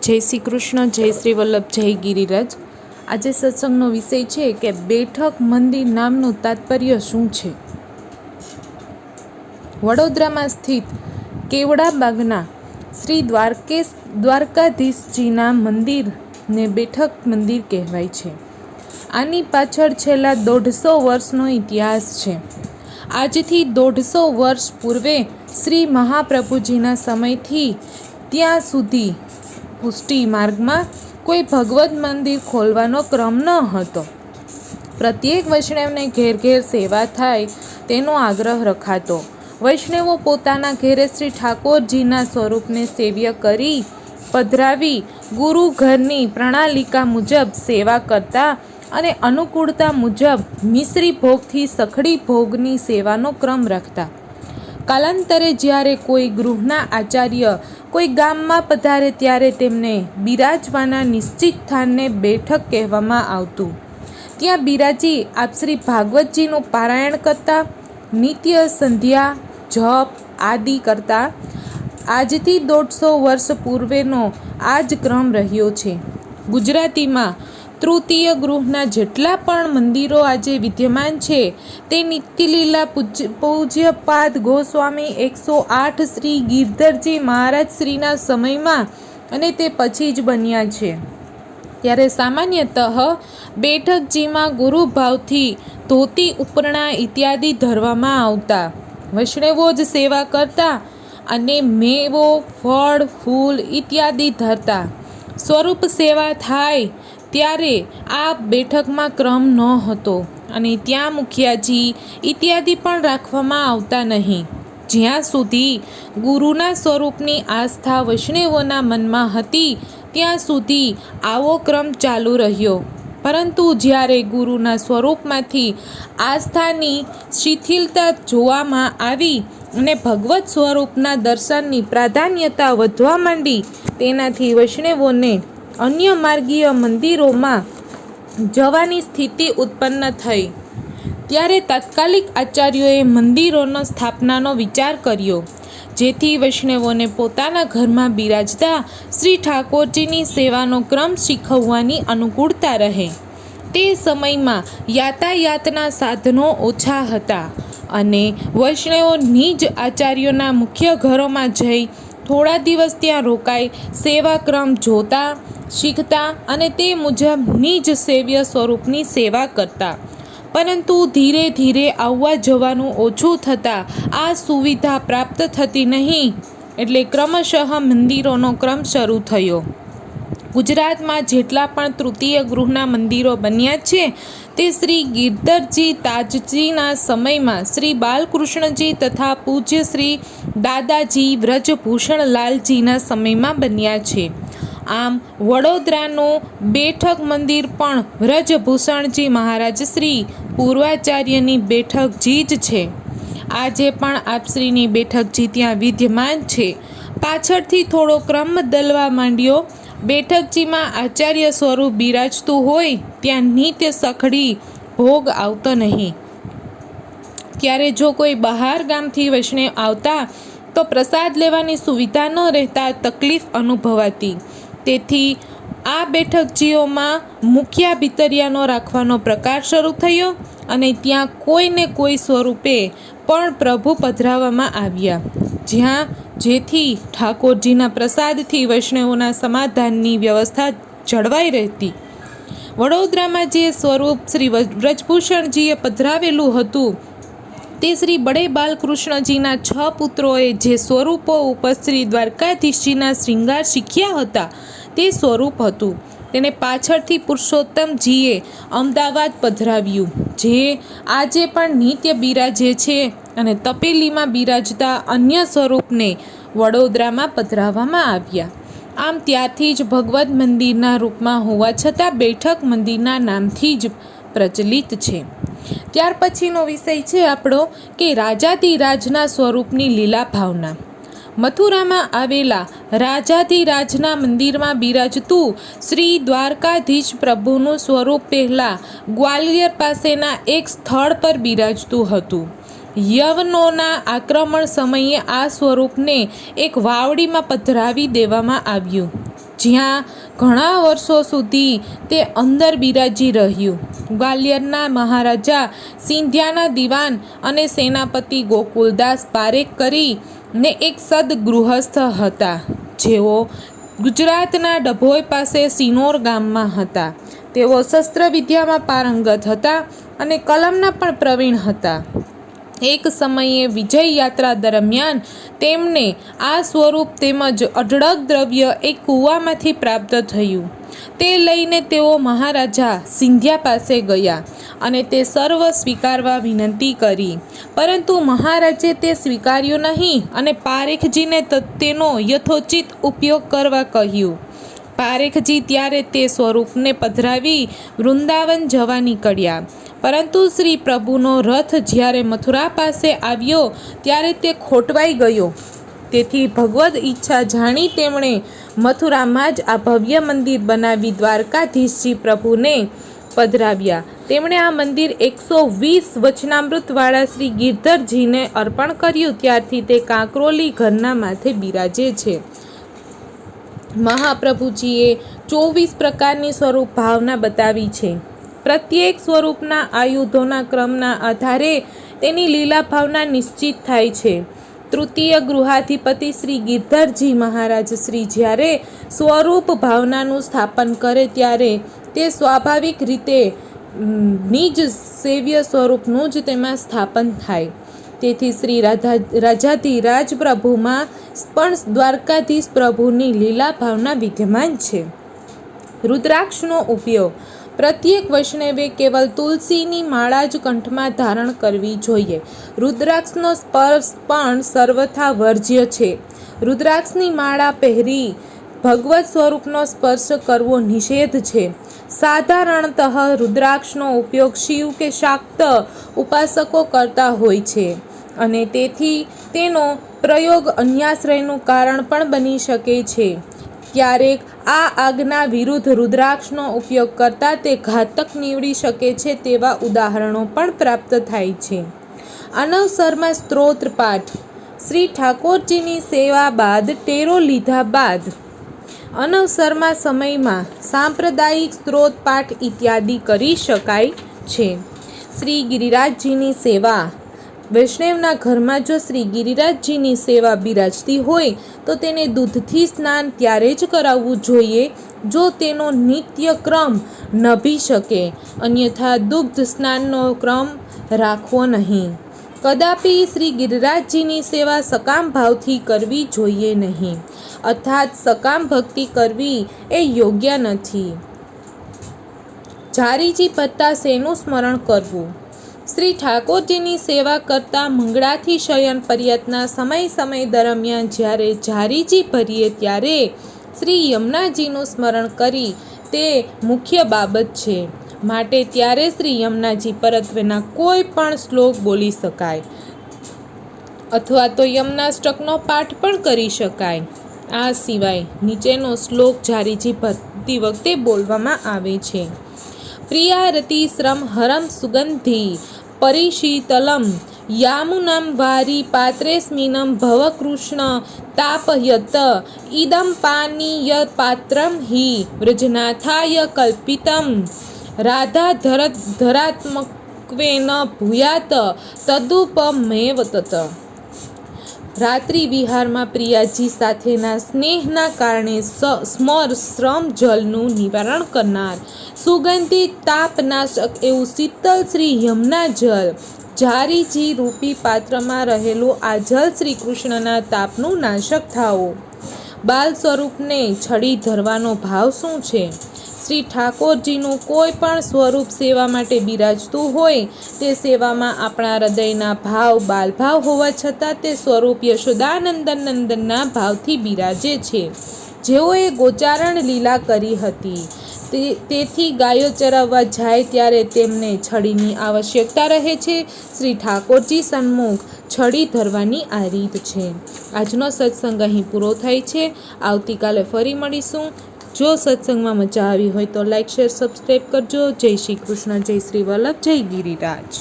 જય શ્રી કૃષ્ણ, જય શ્રી વલ્લભ, જય ગિરિરાજ। આજે સત્સંગનો વિષય છે કે બેઠક મંદિર નામનું તાત્પર્ય શું છે। વડોદરામાં સ્થિત કેવડાબાગના શ્રી દ્વારકાધીશજીના મંદિરને બેઠક મંદિર કહેવાય છે। આની પાછળ છેલ્લા 150 વર્ષનો ઇતિહાસ છે। આજથી 150 વર્ષ પૂર્વે શ્રી મહાપ્રભુજીના સમયથી ત્યાં સુધી પુષ્ટિ માર્ગમાં કોઈ ભગવત મંદિર ખોલવાનો ક્રમ ન હતો। પ્રત્યેક વૈષ્ણવને ઘેર ઘેર સેવા થાય તેનો આગ્રહ રખાતો। વૈષ્ણવો પોતાના ઘેરે શ્રી ઠાકોરજીના સ્વરૂપને સેવ્ય કરી પધરાવી ગુરુ ઘરની પ્રણાલિકા મુજબ સેવા કરતા અને અનુકૂળતા મુજબ મિશ્રી ભોગથી સખડી ભોગની સેવાનો ક્રમ રાખતા। કાલાંતરે જ્યારે કોઈ ગૃહના આચાર્ય કોઈ ગામમાં પધારે ત્યારે તેમને બિરાજવાના નિશ્ચિત સ્થાનને બેઠક કહેવામાં આવતું। ત્યાં બિરાજી આપ શ્રી ભાગવતજીનું પારાયણ કરતા, નિત્ય સંધ્યા જપ આદિ કરતા। આજથી 150 વર્ષ પૂર્વેનો આ જ ક્રમ રહ્યો છે। ગુજરાતીમાં તૃતીય ગૃહના જેટલા પણ મંદિરો આજે વિદ્યમાન છે તે નિત્યલીલા પૂજ્યપાદ ગોસ્વામી 108 શ્રી ગિરધરજી મહારાજ શ્રીના સમયમાં અને તે પછી જ બન્યા છે। ત્યારે સામાન્યતઃ બેઠકજીમાં ગુરુભાવથી ધોતી ઉપરણા ઇત્યાદિ ધરવામાં આવતા। વૈષ્ણવો જ સેવા કરતા અને મેવો ફળ ફૂલ ઇત્યાદિ ધરતા। સ્વરૂપ સેવા થાય ત્યારે આ બેઠકમાં ક્રમ ન હતો અને ત્યાં મુખિયાજી ઇત્યાદિ પણ રાખવામાં આવતા નહીં। જ્યાં સુધી ગુરુના સ્વરૂપની આસ્થા વૈષ્ણવોના મનમાં હતી ત્યાં સુધી આવો ક્રમ ચાલુ રહ્યો। પરંતુ જ્યારે ગુરુના સ્વરૂપમાંથી આસ્થાની શિથિલતા જોવામાં આવી અને ભગવત સ્વરૂપના દર્શનની પ્રાધાન્યતા વધવા માંડી તેનાથી વૈષ્ણવોને અન્ય માર્ગીય મંદિરોમાં જવાની સ્થિતિ ઉત્પન્ન થઈ। ત્યારે તાત્કાલિક આચાર્યોએ મંદિરોનો સ્થાપનાનો વિચાર કર્યો જેથી વૈષ્ણવોને પોતાના ઘરમાં બિરાજતા શ્રી ઠાકોરજીની સેવાનો ક્રમ શીખવવાની અનુકૂળતા રહે। તે સમયમાં યાતાયાતના સાધનો ઓછા હતા અને વૈષ્ણવો નિજ આચાર્યોના મુખ્ય ઘરોમાં જઈ થોડા દિવસ ત્યાં રોકાઈ સેવા ક્રમ જોતા શીખતા અને તે મુજબ નિજ સેવ્ય સ્વરૂપની સેવા કરતા। પરંતુ ધીરે ધીરે આવવા જવાનું ઓછું થતાં આ સુવિધા પ્રાપ્ત થતી નહીં એટલે ક્રમશઃ મંદિરોનો ક્રમ શરૂ થયો। ગુજરાતમાં જેટલા પણ તૃતીય ગૃહના મંદિરો બન્યા છે તે શ્રી ગિરધરજી તાજજીના સમયમાં શ્રી બાલકૃષ્ણજી તથા પૂજ્ય શ્રી દાદાજી વ્રજભૂષણલાલજીના સમયમાં બન્યા છે। આમ વડોદરાનું બેઠક મંદિર પણ વ્રજભૂષણજી મહારાજ શ્રી પૂર્વાચાર્યની બેઠકજી જ છે। આજે પણ આપશ્રીની બેઠકજી ત્યાં વિદ્યમાન છે। પાછળથી થોડો ક્રમ બદલવા માંડ્યો। બેઠકજીમાં આચાર્ય સ્વરૂપ બિરાજતું હોય ત્યાં નિત્ય સખડી ભોગ આવતો નહીં। ત્યારે જો કોઈ બહાર ગામથી વૈષ્ણવ આવતા તો પ્રસાદ લેવાની સુવિધા ન રહેતા તકલીફ અનુભવાતી। તેથી આ બેઠકજીઓમાં મુખ્યા ભીતરિયાનો રાખવાનો પ્રકાર શરૂ થયો અને ત્યાં કોઈને કોઈ સ્વરૂપે પણ પ્રભુ પધરાવવામાં આવ્યા જેથી ઠાકોરજીના પ્રસાદથી વૈષ્ણવોના સમાધાનની વ્યવસ્થા જળવાઈ રહેતી। વડોદરામાં જે સ્વરૂપ શ્રી વ્રજભૂષણજીએ પધરાવેલું હતું તે શ્રી બડે બાલકૃષ્ણજીના 6 પુત્રોએ જે સ્વરૂપો ઉપર શ્રી દ્વારકાધીશજીના શ્રૃંગાર શીખ્યા હતા તે સ્વરૂપ હતું તેને પાછળથી પુરુષોત્તમજીએ અમદાવાદ પધરાવ્યું જે આજે પણ નિત્ય બિરાજે છે અને તપેલીમાં બિરાજતા અન્ય સ્વરૂપને વડોદરામાં પધરાવવામાં આવ્યા। આમ ત્યારથી જ ભગવત મંદિરના રૂપમાં હોવા છતાં બેઠક મંદિરના નામથી જ પ્રચલિત છે। ત્યાર પછીનો વિષય છે આપણો કે રાજાધિરાજના સ્વરૂપની લીલા ભાવના। મથુરામાં આવેલા રાજાધિરાજના મંદિરમાં બિરાજતું શ્રી દ્વારકાધીશ પ્રભુનું સ્વરૂપ પહેલાં ગ્વાલિયર પાસેના એક સ્થળ પર બિરાજતું હતું। યવનોના આક્રમણ સમયે આ સ્વરૂપને એક વાવડીમાં પધરાવી દેવામાં આવ્યું। જ્યાં ઘણા વર્ષો સુધી તે અંદર બિરાજી રહ્યું. ગ્વાલિયરના મહારાજા સિંધિયાના દિવાન અને સેનાપતિ ગોકુલદાસ પારેખ કરીને એક સદગૃહસ્થ હતા, જેઓ ગુજરાતના ડભોઈ પાસે સિનોર ગામમાં હતા. તેઓ શસ્ત્ર વિદ્યામાં પારંગત હતા અને કલમના પણ પ્રવીણ હતા. એક સમયે વિજય યાત્રા દરમિયાન તેમને આ સ્વરૂપ તેમજ અઢળક દ્રવ્ય એક કૂવામાંથી પ્રાપ્ત થયું. તે લઈને તેઓ મહારાજા સિંધિયા પાસે ગયા અને તે સર્વ સ્વીકારવા વિનંતી કરી, પરંતુ મહારાજે તે સ્વીકાર્યો નહીં અને પારેખજીને તેનો યથોચિત ઉપયોગ કરવા કહ્યું. પારેખજી ત્યારે તે સ્વરૂપને પધરાવી વૃંદાવન જવા નીકળ્યા, પરંતુ શ્રી પ્રભુનો રથ જ્યારે મથુરા પાસે આવ્યો ત્યારે તે ખોટવાઈ ગયો. તેથી ભગવદ ઈચ્છા જાણી તેમણે મથુરામાં જ આ ભવ્ય મંદિર બનાવી દ્વારકાધીશજી પ્રભુને પધરાવ્યા. તેમણે આ મંદિર 120 વચનામૃતવાળા શ્રી ગિરધરજીને અર્પણ કર્યું. ત્યારથી તે કાંકરોલી ઘરના માથે બિરાજે છે. મહાપ્રભુજીએ 24 પ્રકારની સ્વરૂપ ભાવના બતાવી છે. પ્રત્યેક સ્વરૂપના આયુધોના ક્રમના આધારે તેની લીલા ભાવના નિશ્ચિત થાય છે. તૃતીય ગૃહાધિપતિ શ્રી ગિરધરજી મહારાજ શ્રી જ્યારે સ્વરૂપ ભાવનાનું સ્થાપન કરે ત્યારે તે સ્વાભાવિક રીતે નિજ સેવ્ય સ્વરૂપનું જ તેમાં સ્થાપન થાય. તેથી શ્રી રાજાધિરાજ પ્રભુમાં પણ દ્વારકાધીશ પ્રભુની લીલા ભાવના વિદ્યમાન છે. રુદ્રાક્ષનો ઉપયોગ. પ્રત્યેક વૈષ્ણવે કેવલ તુલસીની માળા જ કંઠમાં ધારણ કરવી જોઈએ. રુદ્રાક્ષનો સ્પર્શ પણ સર્વથા વર્જ્ય છે. રુદ્રાક્ષની માળા પહેરી ભગવત સ્વરૂપનો સ્પર્શ કરવો નિષેધ છે. સાધારણતઃ રુદ્રાક્ષનો ઉપયોગ શિવ કે શાક્ત ઉપાસકો કરતા હોય છે અને તેથી તેનો પ્રયોગ અન્યાશ્રયનું કારણ પણ બની શકે છે. ક્યારેક આ આજ્ઞા વિરુદ્ધ રુદ્રાક્ષનો ઉપયોગ કરતાં તે ઘાતક નીવડી શકે છે તેવા ઉદાહરણો પણ પ્રાપ્ત થાય છે. અનવસરમાં સ્ત્રોત્ર પાઠ. શ્રી ઠાકોરજીની સેવા બાદ ટેરો લીધા બાદ અનવસરમાં સમયમાં સાંપ્રદાયિક સ્ત્રોત પાઠ ઇત્યાદિ કરી શકાય છે. શ્રી ગિરિરાજજીની સેવા. વૈષ્ણવના ઘરમાં જો શ્રી ગિરિરાજજીની સેવા બિરાજતી હોય તો તેને દૂધથી સ્નાન ત્યારે જ કરાવવું જોઈએ જો તેનો નિત્ય ક્રમ નભી શકે, અન્યથા દુગ્ધ સ્નાનનો ક્રમ રાખવો નહીં. કદાપી શ્રી ગિરિરાજજીની સેવા સકામ ભાવથી કરવી જોઈએ નહીં, અર્થાત સકામ ભક્તિ કરવી એ યોગ્ય નથી. ઝારીજી ભત્તા શેનું સ્મરણ કરવું. શ્રી ઠાકોરજીની સેવા કરતા મંગળાથી શયન પર્યંતના સમય દરમિયાન જ્યારે ઝારીજી ભરીએ ત્યારે શ્રી યમુનાજીનું સ્મરણ કરી તે મુખ્ય બાબત છે. માટે ત્યારે શ્રી યમુનાજી પરત્વેના કોઈ પણ શ્લોક બોલી શકાય અથવા તો યમુનાષ્ટકનો પાઠ પણ કરી શકાય. આ સિવાય નીચેનો શ્લોક ઝારીજી ભરતી વખતે બોલવામાં આવે છે. પ્રિયારતિ શ્રમ હરમ સુગંધી પરિશીતલમ યામુનમ વારી પાત્રેસ્મિનમ ભવકૃષ્ણ તાપયત ઇદમ પાનીય પાત્રમ હિ વ્રજનાથાય કલ્પિતમ રાધા ધરાત્મકવેન ભૂયાત તદુપમેવ તત. રાત્રિ વિહારમાં પ્રિયાજી સાથેના સ્નેહના કારણે શ્રમ જલનું નિવારણ કરનાર સુગંધિત તાપનાશક એવું શીતલ શ્રી યમુના જલ ઝારીજી રૂપી પાત્રમાં રહેલું આ જલ શ્રી કૃષ્ણના તાપનું નાશક થાઓ. બાલ સ્વરૂપને છડી ધરવાનો ભાવ શું છે? શ્રી ઠાકોરજીનું કોઈ પણ સ્વરૂપ સેવા માટે બિરાજતું હોય તે સેવામાં આપણા હૃદયના ભાવ બાલભાવ હોવા છતાં તે સ્વરૂપ યશોદાનંદનના ભાવથી બિરાજે છે, જેઓએ ગોચારણ લીલા કરી હતી. તેથી ગાયો ચરાવવા જાય ત્યારે તેમને છડીની આવશ્યકતા રહે છે. શ્રી ઠાકોરજી સન્મુખ છડી ધરવાની આ રીત છે. આજનો સત્સંગ અહીં પૂરો થાય છે. આવતીકાલે ફરી મળીશું. જો સત્સંગમાં મજા આવી હોય તો લાઈક, શેર, સબસ્ક્રાઈબ કરજો. જય શ્રી કૃષ્ણ, જય શ્રી વલ્લભ, જય ગિરિરાજ.